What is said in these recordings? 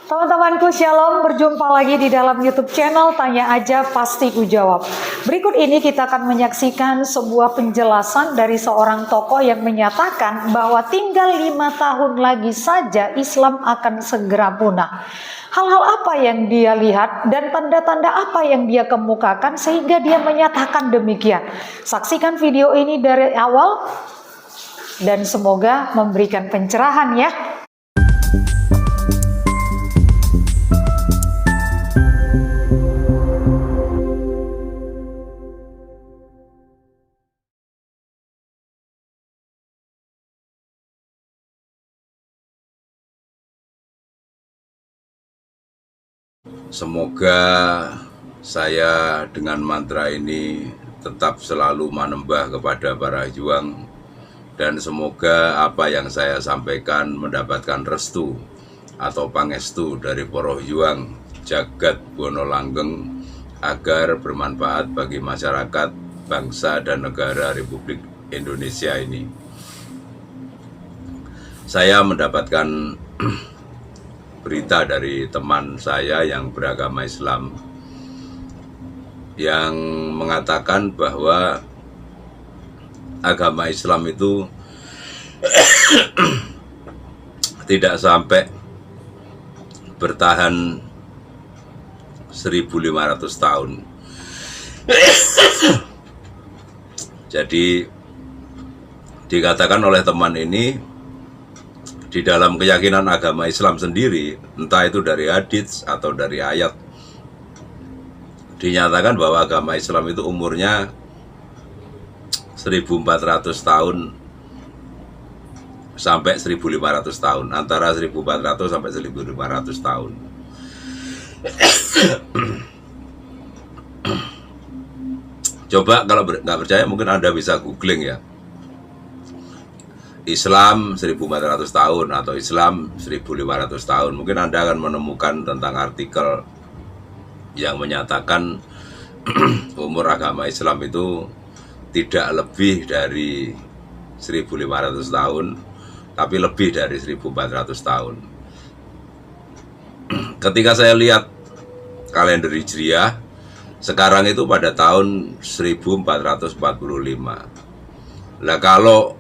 Teman-temanku, Shalom, berjumpa lagi di dalam YouTube channel Tanya Aja Pasti Ku Jawab. Berikut ini kita akan menyaksikan sebuah penjelasan dari seorang tokoh yang menyatakan bahwa tinggal 5 tahun lagi saja Islam akan segera punah. Hal-hal apa yang dia lihat dan tanda-tanda apa yang dia kemukakan sehingga dia menyatakan demikian. Saksikan video ini dari awal dan semoga memberikan pencerahan ya. Semoga saya dengan mantra ini tetap selalu manembah kepada para juang, dan semoga apa yang saya sampaikan mendapatkan restu atau pangestu dari para juang jagat Bono Langgeng agar bermanfaat bagi masyarakat, bangsa dan negara Republik Indonesia ini. Saya mendapatkan berita dari teman saya yang beragama Islam yang mengatakan bahwa agama Islam itu tidak sampai bertahan 1500 tahun. Jadi dikatakan oleh teman ini, di dalam keyakinan agama Islam sendiri, entah itu dari hadits atau dari ayat, dinyatakan bahwa agama Islam itu umurnya 1400 tahun sampai 1500 tahun, antara 1400 sampai 1500 tahun. Coba kalau nggak percaya mungkin Anda bisa googling ya, Islam 1400 tahun atau Islam 1500 tahun. Mungkin Anda akan menemukan tentang artikel yang menyatakan umur agama Islam itu tidak lebih dari 1500 tahun, tapi lebih dari 1400 tahun. Ketika saya lihat kalender Hijriah, sekarang itu pada tahun 1445. Lah kalau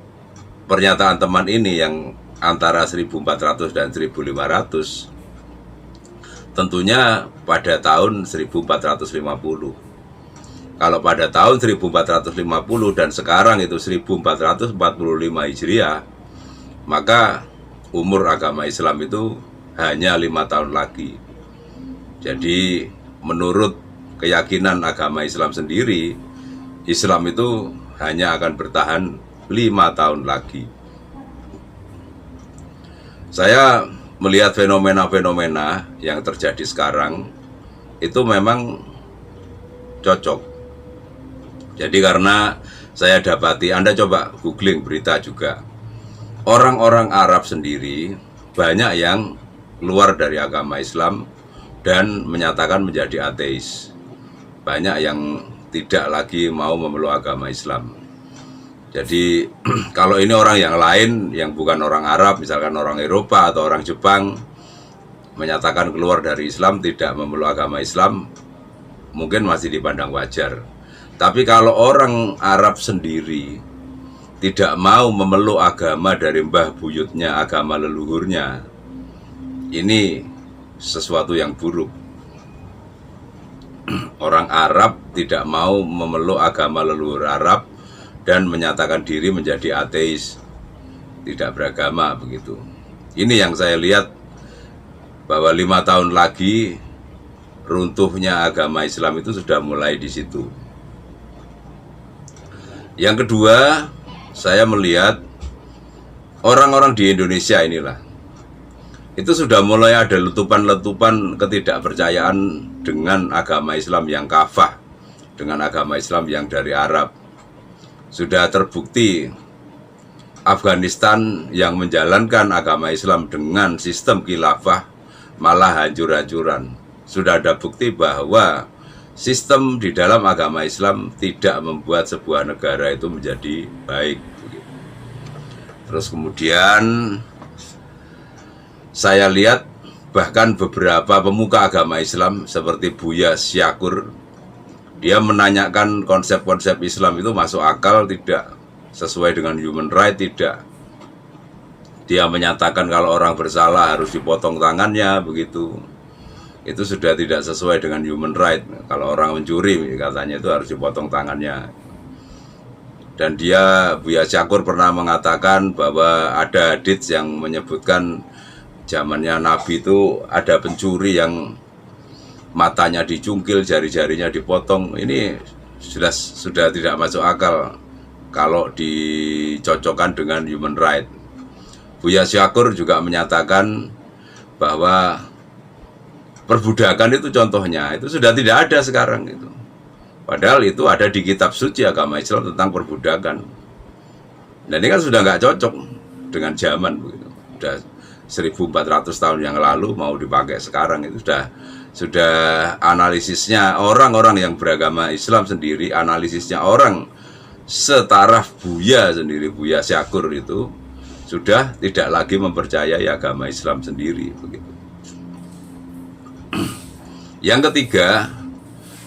pernyataan teman ini yang antara 1400 dan 1500, tentunya pada tahun 1450. Kalau pada tahun 1450 dan sekarang itu 1445 Hijriah, maka umur agama Islam itu hanya 5 tahun lagi. Jadi menurut keyakinan agama Islam sendiri, Islam itu hanya akan bertahan 5 tahun lagi. Saya melihat fenomena-fenomena yang terjadi sekarang itu memang cocok. Jadi karena saya dapati, Anda coba googling berita juga, orang-orang Arab sendiri banyak yang keluar dari agama Islam dan menyatakan menjadi ateis. Banyak yang tidak lagi mau memeluk agama Islam. Jadi kalau ini orang yang lain, yang bukan orang Arab, misalkan orang Eropa atau orang Jepang, menyatakan keluar dari Islam, tidak memeluk agama Islam, mungkin masih dipandang wajar. Tapi kalau orang Arab sendiri tidak mau memeluk agama dari mbah buyutnya, agama leluhurnya, ini sesuatu yang buruk. Orang Arab tidak mau memeluk agama leluhur Arab dan menyatakan diri menjadi ateis, tidak beragama begitu. Ini yang saya lihat, bahwa 5 tahun lagi runtuhnya agama Islam itu sudah mulai di situ. Yang kedua, saya melihat orang-orang di Indonesia inilah, itu sudah mulai ada letupan-letupan ketidakpercayaan dengan agama Islam yang kafah, dengan agama Islam yang dari Arab. Sudah terbukti Afghanistan yang menjalankan agama Islam dengan sistem khilafah malah hancur-hancuran. Sudah ada bukti bahwa sistem di dalam agama Islam tidak membuat sebuah negara itu menjadi baik. Terus kemudian saya lihat bahkan beberapa pemuka agama Islam seperti Buya Syakur, dia menanyakan konsep-konsep Islam itu masuk akal tidak, sesuai dengan human right tidak. Dia menyatakan kalau orang bersalah harus dipotong tangannya, begitu. Itu sudah tidak sesuai dengan human right. Kalau orang mencuri katanya itu harus dipotong tangannya. Dan dia, Buya Syakur, pernah mengatakan bahwa ada hadits yang menyebutkan zamannya Nabi itu ada pencuri yang matanya dicungkil, jari-jarinya dipotong. Ini sudah tidak masuk akal kalau dicocokkan dengan human right. Buya Syakur juga menyatakan bahwa perbudakan itu contohnya itu sudah tidak ada sekarang itu. Padahal itu ada di kitab suci agama Islam tentang perbudakan. Dan ini kan sudah nggak cocok dengan zaman begitu. Sudah 1400 tahun yang lalu mau dipakai sekarang itu sudah analisisnya orang-orang yang beragama Islam sendiri, analisisnya orang setaraf Buya sendiri, Buya Syakur itu sudah tidak lagi mempercayai agama Islam sendiri begitu. Yang ketiga,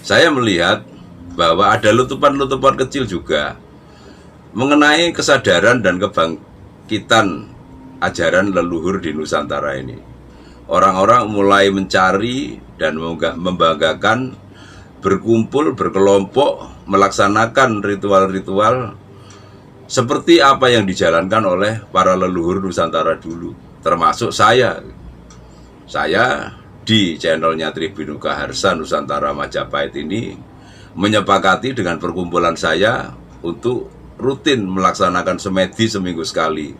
saya melihat bahwa ada letupan-letupan kecil juga mengenai kesadaran dan kebangkitan ajaran leluhur di Nusantara ini. Orang-orang mulai mencari dan membanggakan, berkumpul, berkelompok, melaksanakan ritual-ritual seperti apa yang dijalankan oleh para leluhur Nusantara dulu, termasuk saya. Saya di channelnya Tribinuka Harsa Nusantara Majapahit ini menyepakati dengan perkumpulan saya untuk rutin melaksanakan semedi seminggu sekali.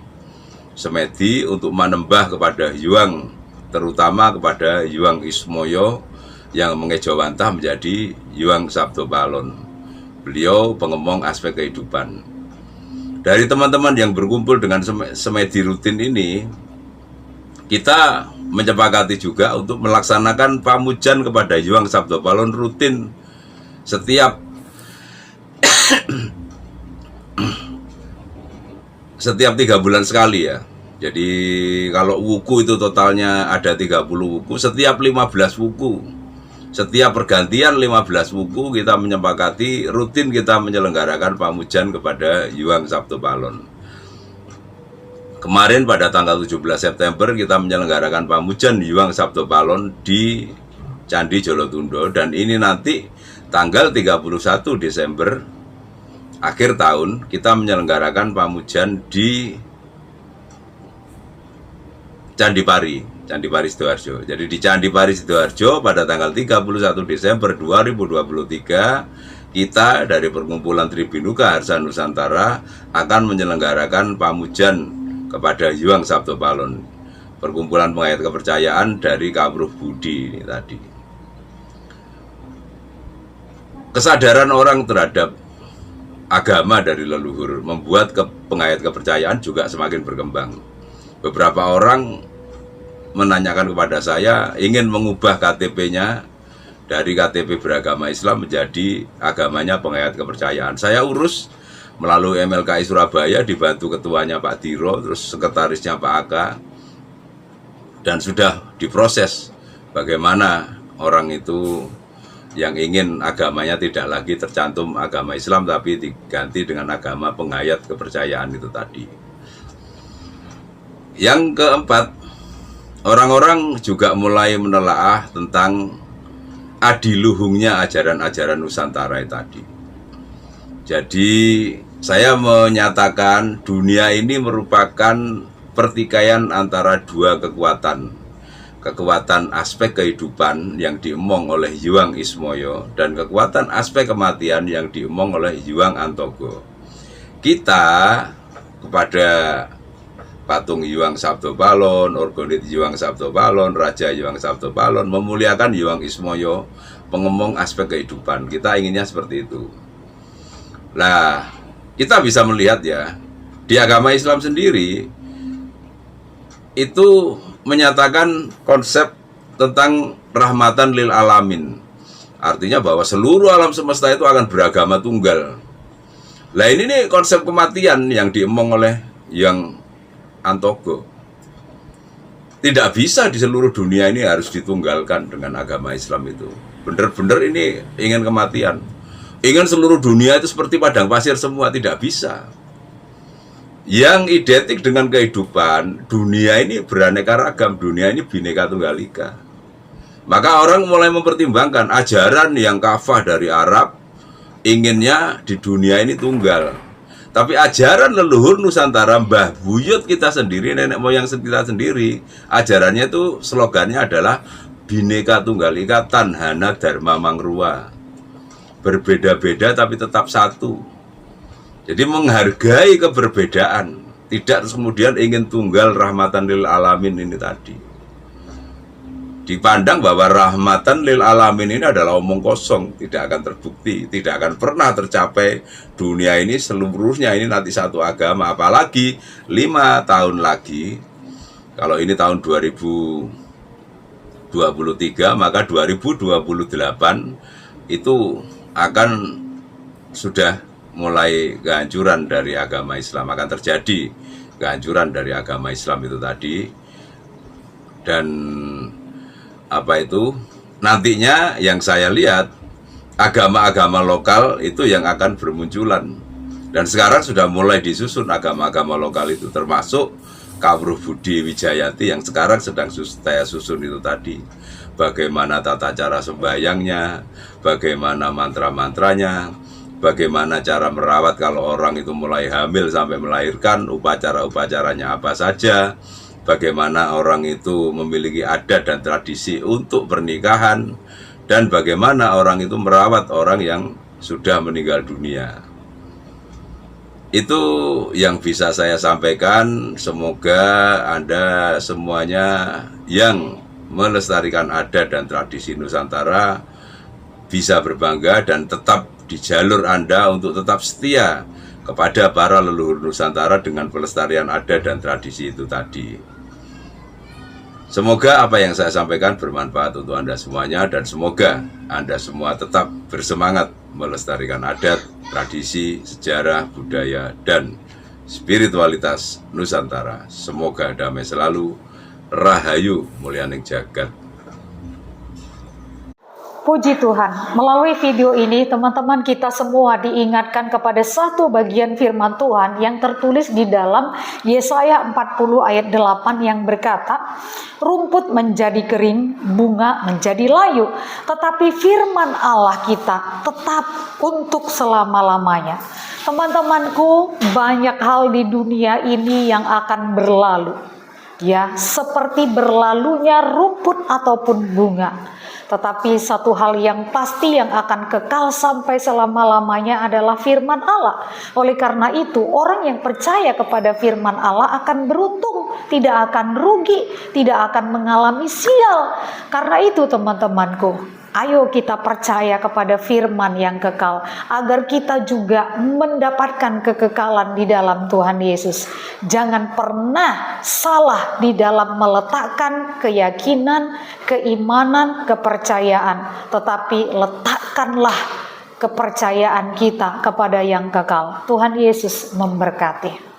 Semedi untuk menembah kepada Hyuang, terutama kepada Hyuang Ismoyo yang mengejawantah menjadi Hyuang Sabdo Palon. Beliau pengemong aspek kehidupan. Dari teman-teman yang berkumpul dengan semedi rutin ini, kita menyepakati juga untuk melaksanakan pamujan kepada Hyuang Sabdo Palon rutin setiap 3 bulan sekali ya. Jadi kalau wuku itu totalnya ada 30 wuku, setiap 15 wuku, setiap pergantian 15 wuku kita menyepakati rutin kita menyelenggarakan pamujan kepada Hyuang Sabdo Palon. Kemarin pada tanggal 17 September kita menyelenggarakan pamujan Hyuang Sabdo Palon di Candi Jolotundo, dan ini nanti tanggal 31 Desember akhir tahun kita menyelenggarakan pamujan di Candi Pari Sidoarjo. Jadi di Candi Pari Sidoarjo pada tanggal 31 Desember 2023 kita dari perkumpulan Tribinuka Harsa Nusantara akan menyelenggarakan pamujan kepada Hyuang Sabdo Palon, perkumpulan pengayat kepercayaan dari Kawruh Budi ini tadi. Kesadaran orang terhadap agama dari leluhur membuat pengayat kepercayaan juga semakin berkembang. Beberapa orang menanyakan kepada saya ingin mengubah KTP-nya dari KTP beragama Islam menjadi agamanya pengayat kepercayaan. Saya urus melalui MLKI Surabaya, dibantu ketuanya Pak Diro, terus sekretarisnya Pak Aka, dan sudah diproses bagaimana orang itu yang ingin agamanya tidak lagi tercantum agama Islam tapi diganti dengan agama pengayat kepercayaan itu tadi. Yang keempat, orang-orang juga mulai menelaah tentang adiluhungnya ajaran-ajaran Nusantara tadi. Jadi saya menyatakan dunia ini merupakan pertikaian antara dua kekuatan aspek kehidupan yang diemong oleh Hyuang Ismoyo dan kekuatan aspek kematian yang diemong oleh Hyuang Antogo. Kita kepada patung Hyuang Sabdo Palon, Orgonit Hyuang Sabdo Palon, Raja Hyuang Sabdo Palon memuliakan Hyuang Ismoyo, pengemong aspek kehidupan. Kita inginnya seperti itu. Nah, kita bisa melihat ya, di agama Islam sendiri itu menyatakan konsep tentang rahmatan lil alamin. Artinya bahwa seluruh alam semesta itu akan beragama tunggal. Nah ini nih konsep kematian yang diemong oleh Hyuang Antogo. Tidak bisa di seluruh dunia ini harus ditunggalkan dengan agama Islam itu. Benar-benar ini ingin kematian. Ingin seluruh dunia itu seperti padang pasir semua, tidak bisa. Yang identik dengan kehidupan, dunia ini beraneka ragam, dunia ini Bhinneka Tunggal Ika. Maka orang mulai mempertimbangkan ajaran yang kafah dari Arab, inginnya di dunia ini tunggal. Tapi ajaran leluhur Nusantara, Mbah Buyut kita sendiri, nenek moyang kita sendiri, ajarannya itu slogannya adalah Bhinneka Tunggal Ika Tanhana Dharma Mangrua. Berbeda-beda tapi tetap satu. Jadi menghargai keberbedaan, tidak kemudian ingin tunggal rahmatan lil alamin ini tadi. Dipandang bahwa rahmatan lil alamin ini adalah omong kosong, tidak akan terbukti, tidak akan pernah tercapai. Dunia ini seluruhnya ini nanti satu agama, apalagi 5 tahun lagi, kalau ini tahun 2023, maka 2028 itu akan sudah mulai kehancuran dari agama Islam, akan terjadi kehancuran dari agama Islam itu tadi. Dan nantinya yang saya lihat agama-agama lokal itu yang akan bermunculan, dan sekarang sudah mulai disusun agama-agama lokal itu, termasuk Kawruh Budi Wijayati yang sekarang sedang saya susun itu tadi. Bagaimana tata cara sembahyangnya, bagaimana mantra-mantranya, bagaimana cara merawat kalau orang itu mulai hamil sampai melahirkan, upacara-upacaranya apa saja, bagaimana orang itu memiliki adat dan tradisi untuk pernikahan, dan bagaimana orang itu merawat orang yang sudah meninggal dunia. Itu yang bisa saya sampaikan. Semoga Anda semuanya yang melestarikan adat dan tradisi Nusantara bisa berbangga dan tetap di jalur Anda untuk tetap setia kepada para leluhur Nusantara dengan pelestarian adat dan tradisi itu tadi. Semoga apa yang saya sampaikan bermanfaat untuk Anda semuanya, dan semoga Anda semua tetap bersemangat melestarikan adat, tradisi, sejarah, budaya, dan spiritualitas Nusantara. Semoga damai selalu, rahayu mulyaning jagat. Puji Tuhan, melalui video ini teman-teman kita semua diingatkan kepada satu bagian firman Tuhan yang tertulis di dalam Yesaya 40 ayat 8 yang berkata, rumput menjadi kering, bunga menjadi layu, tetapi firman Allah kita tetap untuk selama-lamanya. Teman-temanku, banyak hal di dunia ini yang akan berlalu. Ya, seperti berlalunya rumput ataupun bunga. Tetapi satu hal yang pasti yang akan kekal sampai selama-lamanya adalah firman Allah. Oleh karena itu, orang yang percaya kepada firman Allah akan beruntung, tidak akan rugi, tidak akan mengalami sial. Karena itu teman-temanku, ayo kita percaya kepada firman yang kekal, agar kita juga mendapatkan kekekalan di dalam Tuhan Yesus. Jangan pernah salah di dalam meletakkan keyakinan, keimanan, kepercayaan. Tetapi letakkanlah kepercayaan kita kepada yang kekal. Tuhan Yesus memberkati.